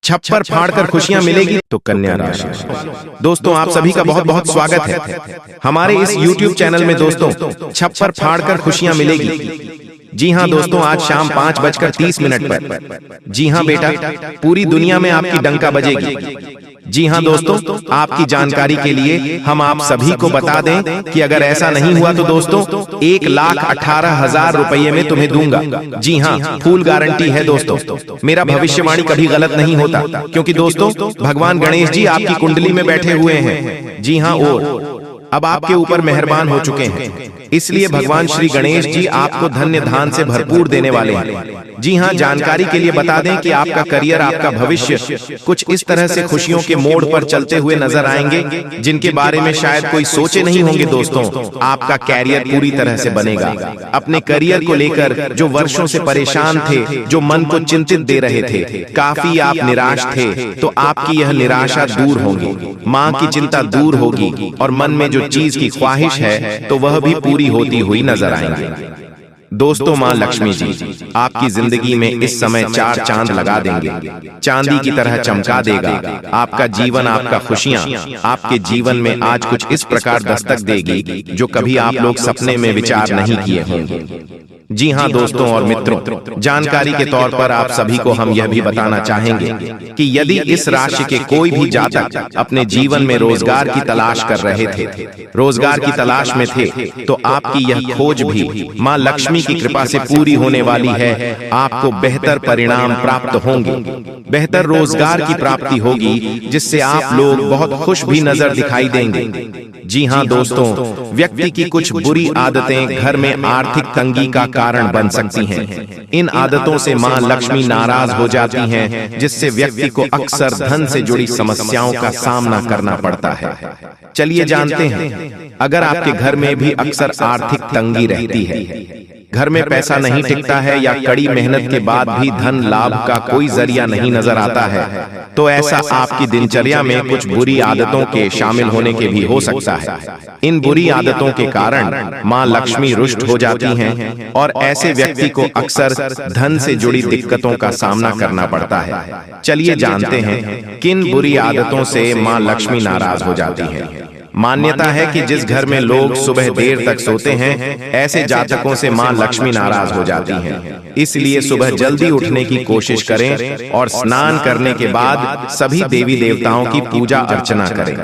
छप्पर फाड़कर खुशियां मिलेगी तो कन्या राशि। दोस्तों आप सभी का बहुत बहुत स्वागत है हमारे इस YouTube चैनल में। दोस्तों छप्पर फाड़कर खुशियां मिलेगी। जी हाँ दोस्तों, आज शाम 5:30 पर। जी हाँ बेटा, पूरी दुनिया में आपकी डंका बजेगी। जी हाँ दोस्तों, आपकी जानकारी के लिए हम आप सभी को बता दें कि अगर ऐसा नहीं हुआ तो दोस्तों 1,18,000 रुपये में तुम्हें दूंगा। जी हाँ, फुल गारंटी है दोस्तों। मेरा भविष्यवाणी कभी गलत नहीं होता, क्योंकि दोस्तों भगवान गणेश जी आपकी कुंडली में बैठे हुए हैं। जी हाँ, और अब आपके ऊपर मेहरबान हो चुके हैं, इसलिए भगवान श्री गणेश जी आपको धन्य धान से भरपूर देने वाले हैं। जी हाँ, जानकारी के लिए बता दें कि आपका करियर, आपका भविष्य कुछ इस तरह से खुशियों के मोड़ पर चलते हुए नजर आएंगे, जिनके बारे में शायद कोई सोचे नहीं होंगे। दोस्तों आपका कैरियर पूरी तरह से बनेगा। अपने करियर को लेकर जो वर्षों से परेशान थे, जो मन को चिंतित दे रहे थे, काफी आप निराश थे, तो आपकी यह निराशा दूर होगी। माँ की चिंता दूर होगी और मन में जो चीज की ख्वाहिश है तो वह भी पूरी होती हुई नजर आएंगे। दोस्तों माँ लक्ष्मी जी आपकी जिंदगी में इस समय 4 चांद लगा देंगे, चांदी की तरह चमका देगा। आपका जीवन, आपका खुशियाँ आपके जीवन में आज कुछ इस प्रकार दस्तक देगी जो कभी आप लोग सपने में विचार नहीं किए होंगे। जी हाँ दोस्तों और मित्रों, जानकारी के तौर पर आप सभी को हम यह भी बताना चाहेंगे कि यदि इस राशि के कोई भी जातक अपने जीवन में रोजगार की तलाश कर रहे थे, रोजगार की तलाश में थे, तो आपकी यह खोज भी माँ लक्ष्मी की कृपा से पूरी होने वाली है। आपको बेहतर परिणाम प्राप्त होंगे, बेहतर रोजगार की प्राप्ति होगी, जिससे आप लोग बहुत खुश भी नजर दिखाई देंगे। जी हाँ दोस्तों, व्यक्ति की कुछ बुरी आदतें घर में आर्थिक तंगी का कारण बन सकती हैं। इन आदतों से माँ लक्ष्मी नाराज हो जाती हैं, जिससे व्यक्ति को अक्सर धन से जुड़ी समस्याओं का सामना करना पड़ता है। चलिए जानते हैं, अगर आपके घर में भी अक्सर आर्थिक तंगी रहती है, घर में पैसा नहीं टिकता है या कड़ी मेहनत के बाद भी धन लाभ का कोई जरिया नहीं नजर आता है, तो ऐसा आपकी दिनचर्या में कुछ बुरी आदतों के शामिल होने के भी हो सकता है। इन बुरी आदतों के कारण माँ लक्ष्मी रुष्ट हो जाती हैं और ऐसे व्यक्ति को अक्सर धन से जुड़ी दिक्कतों का सामना करना पड़ता है। चलिए जानते हैं किन बुरी आदतों से माँ लक्ष्मी नाराज हो जाती हैं। मान्यता है कि जिस घर में लोग सुबह देर तक सोते हैं, ऐसे जातकों से माँ लक्ष्मी नाराज हो जाती हैं। इसलिए सुबह जल्दी उठने की कोशिश करें और स्नान करने के बाद सभी देवी देवताओं की पूजा अर्चना करें।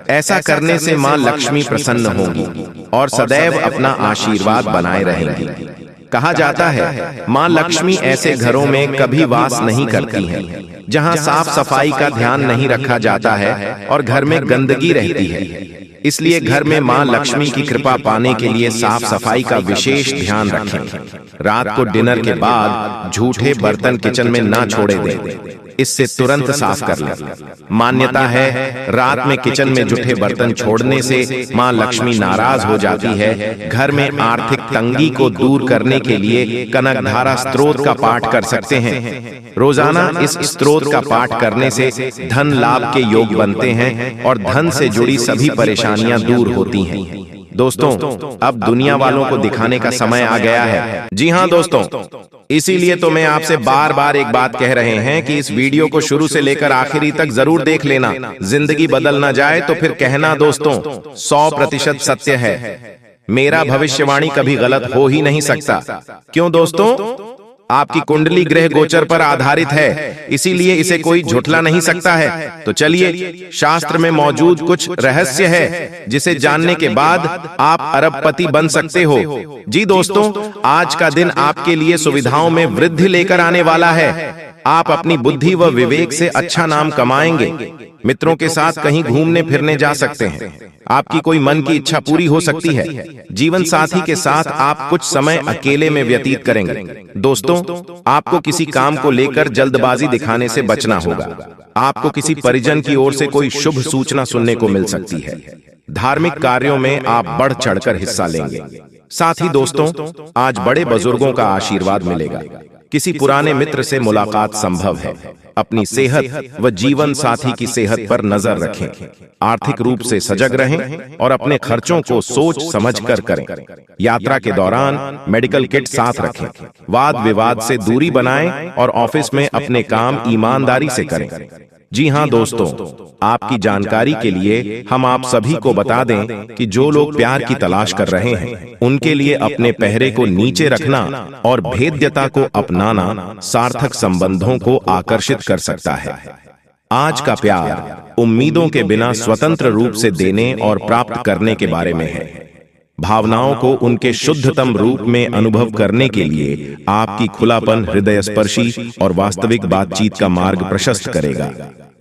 ऐसा करने से माँ लक्ष्मी प्रसन्न होंगी और सदैव अपना आशीर्वाद बनाए रहेंगी। कहा जाता है माँ लक्ष्मी ऐसे घरों में कभी वास नहीं करती हैं जहाँ साफ सफाई का ध्यान नहीं रखा जाता है और घर में गंदगी रहती है। इसलिए घर में माँ लक्ष्मी की कृपा पाने के लिए साफ सफाई का विशेष ध्यान रखें। रात को डिनर के बाद झूठे बर्तन किचन में ना छोड़े दें, इससे तुरंत साफ कर लें। मान्यता है रात में किचन में जूठे बर्तन छोड़ने से माँ लक्ष्मी नाराज हो जाती है। घर में आर्थिक तंगी को दूर करने के लिए कनकधारा स्तोत्र का पाठ कर सकते हैं। रोजाना इस स्तोत्र का पाठ करने से धन लाभ के योग बनते हैं और धन से जुड़ी सभी परेशानियां दूर होती हैं। दोस्तों अब दुनिया वालों को दिखाने का समय आ गया है। जी हाँ दोस्तों, इसीलिए तो मैं आपसे बार बार एक बात कह रहे हैं कि इस वीडियो को शुरू से लेकर आखिरी तक जरूर देख लेना। जिंदगी बदल ना जाए तो फिर कहना दोस्तों 100% सत्य है। मेरा भविष्यवाणी कभी गलत हो ही नहीं सकता। क्यों दोस्तों? आपकी कुंडली ग्रह गोचर पर आधारित है, इसीलिए इसे कोई झुठला नहीं सकता है। तो चलिए, शास्त्र में मौजूद कुछ रहस्य है जिसे जानने के बाद आप अरबपति बन सकते हो। जी दोस्तों, आज का दिन आपके लिए सुविधाओं में वृद्धि लेकर आने वाला है। आप अपनी बुद्धि व विवेक से अच्छा नाम कमाएंगे। मित्रों के साथ कहीं घूमने फिरने जा सकते हैं। आपकी कोई मन की इच्छा पूरी हो सकती है। जीवन साथी के साथ आप कुछ समय अकेले में व्यतीत करेंगे। दोस्तों आपको किसी काम को लेकर जल्दबाजी दिखाने से बचना होगा। आपको किसी परिजन की ओर से कोई शुभ सूचना सुनने को मिल सकती है। धार्मिक कार्यों में आप बढ़ चढ़कर हिस्सा लेंगे। साथ ही दोस्तों आज बड़े बुजुर्गों का आशीर्वाद मिलेगा, किसी पुराने मित्र से मुलाकात संभव है। अपनी सेहत व जीवन साथी की सेहत पर नजर रखें। आर्थिक रूप से सजग रहें और अपने खर्चों को सोच समझकर करें। यात्रा के दौरान मेडिकल किट साथ रखें। वाद विवाद से दूरी बनाएं और ऑफिस में अपने काम ईमानदारी से करें। जी हां दोस्तों, आपकी जानकारी के लिए हम आप सभी को बता दें कि जो लोग प्यार की तलाश कर रहे हैं, उनके लिए अपने पहरे को नीचे रखना और भेद्यता को अपनाना सार्थक संबंधों को आकर्षित कर सकता है। आज का प्यार उम्मीदों के बिना स्वतंत्र रूप से देने और प्राप्त करने के बारे में है। भावनाओं को उनके शुद्धतम रूप में अनुभव करने के लिए आपकी खुलापन हृदयस्पर्शी और वास्तविक बातचीत का मार्ग प्रशस्त करेगा।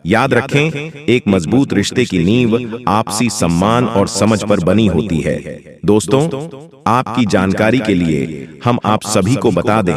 याद रखें, एक मजबूत रिश्ते की नींव आपसी सम्मान और समझ पर बनी होती है। दोस्तों, आपकी जानकारी के लिए हम आप सभी को बता दें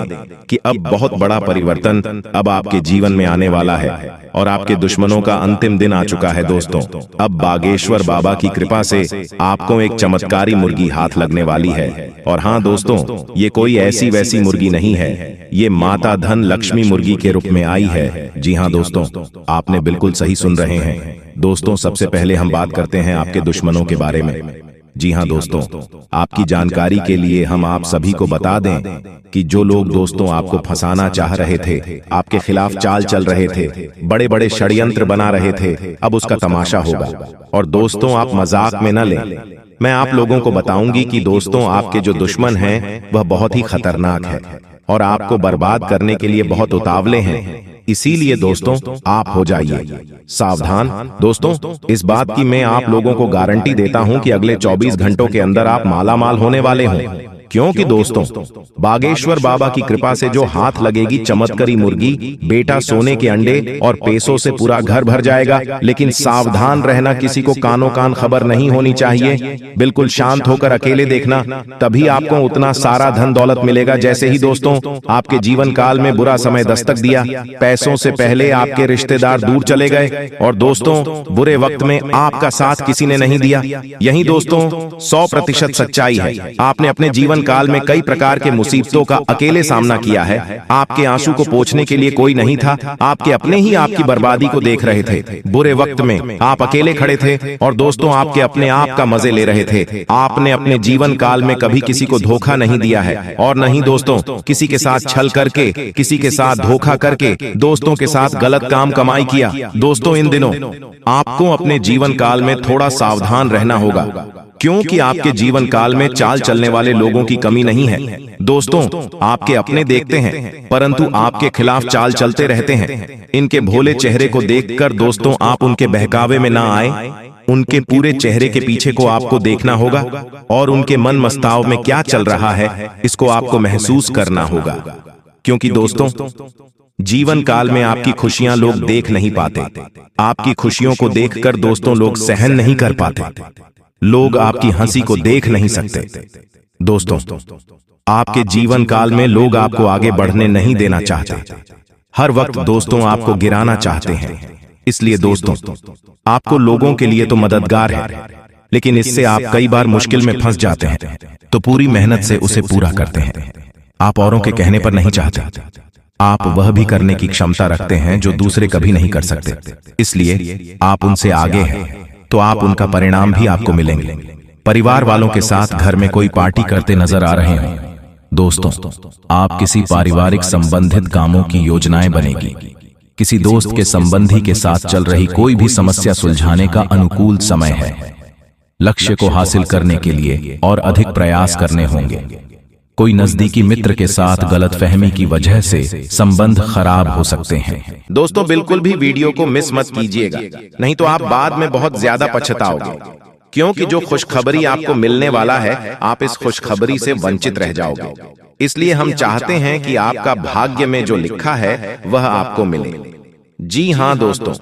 कि अब बहुत बड़ा परिवर्तन अब आपके जीवन में आने वाला है और आपके दुश्मनों का अंतिम दिन आ चुका है। दोस्तों, अब बागेश्वर बाबा की कृपा से आपको एक चमत्कारी मुर्गी हाथ लगने वाली है। और हाँ दोस्तों, ये कोई ऐसी वैसी मुर्गी नहीं है, ये माता धन लक्ष्मी मुर्गी के रूप में आई है। जी हाँ दोस्तों, आपने बिल्कुल सही सुन रहे हैं। दोस्तों, सबसे पहले हम बात करते हैं आपके दुश्मनों के बारे में। जी हाँ दोस्तों, आपकी जानकारी के लिए हम आप सभी को बता दें कि जो लोग दोस्तों आपको फंसाना चाह रहे थे, आपके खिलाफ चाल चल रहे थे, बड़े बड़े षड्यंत्र बना रहे थे, अब उसका तमाशा होगा। और दोस्तों, आप मजाक में न लें। मैं आप लोगों को बताऊंगी कि दोस्तों, आपके जो दुश्मन हैं वह बहुत ही खतरनाक है और आपको बर्बाद करने के लिए बहुत उतावले हैं। इसीलिए दोस्तों, आप हो जाइए सावधान। दोस्तों, इस बात की मैं आप लोगों को गारंटी देता हूं कि अगले 24 घंटों के अंदर आप मालामाल होने वाले हों। क्योंकि दोस्तों, बागेश्वर बाबा की कृपा से जो हाथ लगेगी चमत्कारी मुर्गी, बेटा सोने के अंडे और पैसों से पूरा घर भर जाएगा। लेकिन सावधान रहना, किसी को कानों कान खबर नहीं होनी चाहिए। बिल्कुल शांत होकर अकेले देखना, तभी आपको उतना सारा धन दौलत मिलेगा। जैसे ही दोस्तों आपके जीवन काल में बुरा समय दस्तक दिया, पैसों से पहले आपके रिश्तेदार दूर चले गए और दोस्तों बुरे वक्त में आपका साथ किसी ने नहीं दिया। यही दोस्तों 100% सच्चाई है। आपने अपने जीवन काल में कई प्रकार के मुसीबतों का अकेले सामना किया है। आपके आंसू को पोंछने के लिए कोई नहीं था। आपके अपने ही आपकी बर्बादी को देख रहे थे। बुरे वक्त में आप अकेले खड़े थे और दोस्तों आपके अपने आप का मजे ले रहे थे। आपने अपने जीवन काल में कभी किसी को धोखा नहीं दिया है और नहीं दोस्तों किसी के साथ छल करके, किसी के साथ धोखा करके, दोस्तों के साथ गलत काम कमाई किया। दोस्तों, इन दिनों आपको अपने जीवन काल में थोड़ा सावधान रहना होगा, क्योंकि आपके जीवन काल में चाल चलने वाले लोगों की कमी नहीं है। दोस्तों, आपके अपने देखते हैं परंतु आपके खिलाफ चाल चलते रहते हैं। इनके भोले चेहरे को देखकर दोस्तों आप उनके बहकावे में ना आए। उनके पूरे चेहरे के पीछे को आपको देखना होगा और उनके मन मस्ताव में क्या चल रहा है इसको आपको महसूस करना होगा। क्योंकि दोस्तों, जीवन काल में आपकी खुशियां लोग देख नहीं पाते। आपकी खुशियों को देखकर दोस्तों लोग सहन नहीं कर पाते। लोग आपकी हंसी को देख नहीं सकते। दोस्तों, आपके जीवन काल में लोग आपको आगे बढ़ने नहीं देना चाहते। हर वक्त दोस्तों आपको गिराना चाहते हैं। इसलिए दोस्तों, आपको लोगों के लिए तो मददगार है, लेकिन इससे आप कई बार मुश्किल में फंस जाते हैं, तो पूरी मेहनत से उसे पूरा करते हैं। आप औरों के कहने पर नहीं चाहते। आप वह भी करने की क्षमता रखते हैं जो दूसरे कभी नहीं कर सकते। इसलिए आप उनसे आगे हैं, तो आप उनका परिणाम भी आपको मिलेंगे। परिवार वालों के साथ घर में कोई पार्टी करते नजर आ रहे हैं। दोस्तों, आप किसी पारिवारिक संबंधित कामों की योजनाएं बनेगी। किसी दोस्त के संबंधी के साथ चल रही कोई भी समस्या सुलझाने का अनुकूल समय है। लक्ष्य को हासिल करने के लिए और अधिक प्रयास करने होंगे। कोई नजदीकी मित्र के साथ गलतफहमी की वजह से संबंध खराब हो सकते हैं। दोस्तों, बिल्कुल भी वीडियो को मिस मत कीजिएगा, नहीं तो आप बाद में बहुत ज्यादा पछताओगे। क्योंकि जो खुशखबरी आपको मिलने वाला है, आप इस खुशखबरी से वंचित रह जाओगे। इसलिए हम चाहते हैं कि आपका भाग्य में जो लिखा है वह आपको मिले। जी हाँ दोस्तों,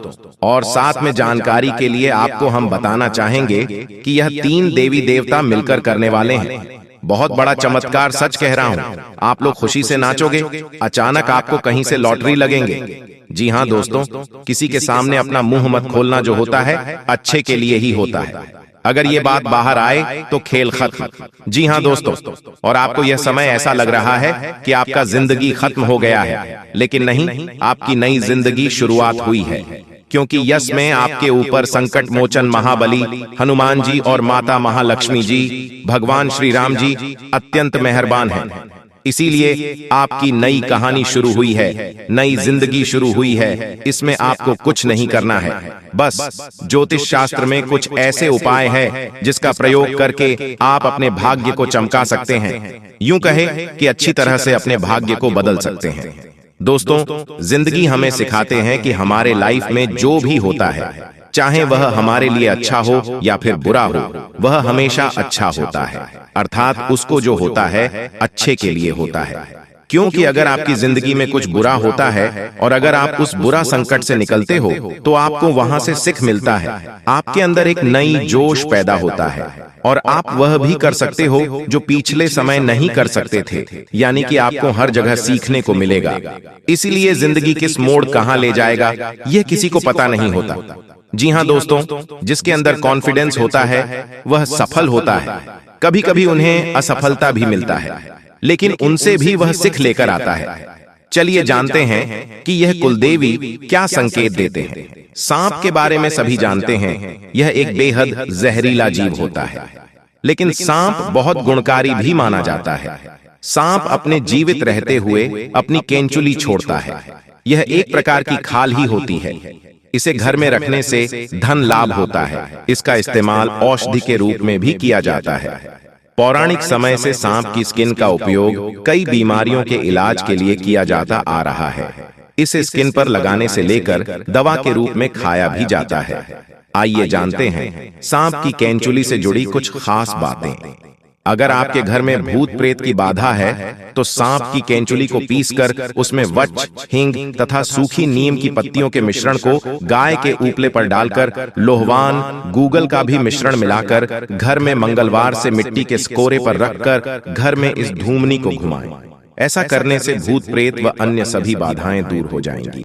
और साथ में जानकारी के लिए आपको हम बताना चाहेंगे कि यह 3 देवी देवता मिलकर करने वाले हैं। बहुत बड़ा चमत्कार, सच कह रहा हूँ। आप लोग खुशी से नाचोगे। अचानक आपको कहीं से लॉटरी लगेंगे। जी हाँ दोस्तों, किसी के सामने अपना मुंह मत खोलना जो होता है अच्छे के लिए ही होता है। अगर ये बात बाहर आए तो खेल खत्म। जी हाँ दोस्तों, और आपको यह समय ऐसा लग रहा है कि आपका जिंदगी खत्म हो गया है, लेकिन नहीं, आपकी नई जिंदगी शुरुआत हुई है, क्योंकि यश में आपके ऊपर संकट मोचन महाबली हनुमान जी और माता महालक्ष्मी जी, भगवान श्री राम जी अत्यंत मेहरबान हैं। इसीलिए आपकी नई कहानी शुरू हुई है, नई जिंदगी शुरू हुई है। इसमें आपको कुछ नहीं करना है, बस ज्योतिष शास्त्र में कुछ ऐसे उपाय हैं जिसका प्रयोग करके आप अपने भाग्य को चमका सकते हैं, यूं कहे कि अच्छी तरह से अपने भाग्य को बदल सकते हैं। दोस्तों, जिंदगी हमें सिखाते हैं कि हमारे लाइफ में जो भी होता है, चाहे वह हमारे लिए अच्छा हो या फिर बुरा हो, वह हमेशा अच्छा होता है। अर्थात उसको जो होता है अच्छे के लिए होता है। क्योंकि अगर आपकी जिंदगी में कुछ बुरा होता है और अगर आप उस बुरा संकट से निकलते हो तो आपको वहां से सीख मिलता है, आपके अंदर एक नई जोश पैदा होता है और आप वह भी कर सकते हो जो पिछले समय नहीं कर सकते थे। यानी कि आपको हर जगह सीखने को मिलेगा। इसीलिए जिंदगी किस मोड़ कहां ले जाएगा यह किसी को पता नहीं होता। जी हाँ दोस्तों, जिसके अंदर कॉन्फिडेंस होता है वह सफल होता है। कभी कभी उन्हें असफलता भी मिलता है, लेकिन उनसे भी वह सीख लेकर आता है। चलिए जानते हैं कि यह कुलदेवी क्या संकेत देते हैं। सांप के बारे में सभी जानते हैं, यह एक बेहद जहरीला जीव होता है, लेकिन सांप बहुत गुणकारी भी माना जाता है। सांप अपने जीवित रहते हुए अपनी केंचुली छोड़ता है। यह एक प्रकार की खाल ही होती है। इसे घर में रखने से धन लाभ होता है। इसका इस्तेमाल औषधि के रूप में भी किया जाता है। पौराणिक समय से सांप की स्किन का उपयोग कई बीमारियों के इलाज के लिए किया जाता आ रहा है। इसे स्किन पर लगाने से लेकर दवा के रूप में खाया भी जाता है। आइए जानते हैं सांप की केंचुली से जुड़ी कुछ खास बातें। अगर आपके घर में भूत प्रेत की बाधा है तो सांप की केंचुली को पीसकर उसमें वच, हींग तथा सूखी नीम की पत्तियों के मिश्रण को गाय के उपले पर डालकर लोहवान, गूगल का भी मिश्रण मिलाकर घर में मंगलवार से मिट्टी के स्कोरे पर रखकर घर में इस धूमनी को घुमाएं। ऐसा करने से भूत प्रेत व अन्य सभी बाधाएं दूर हो जाएंगी।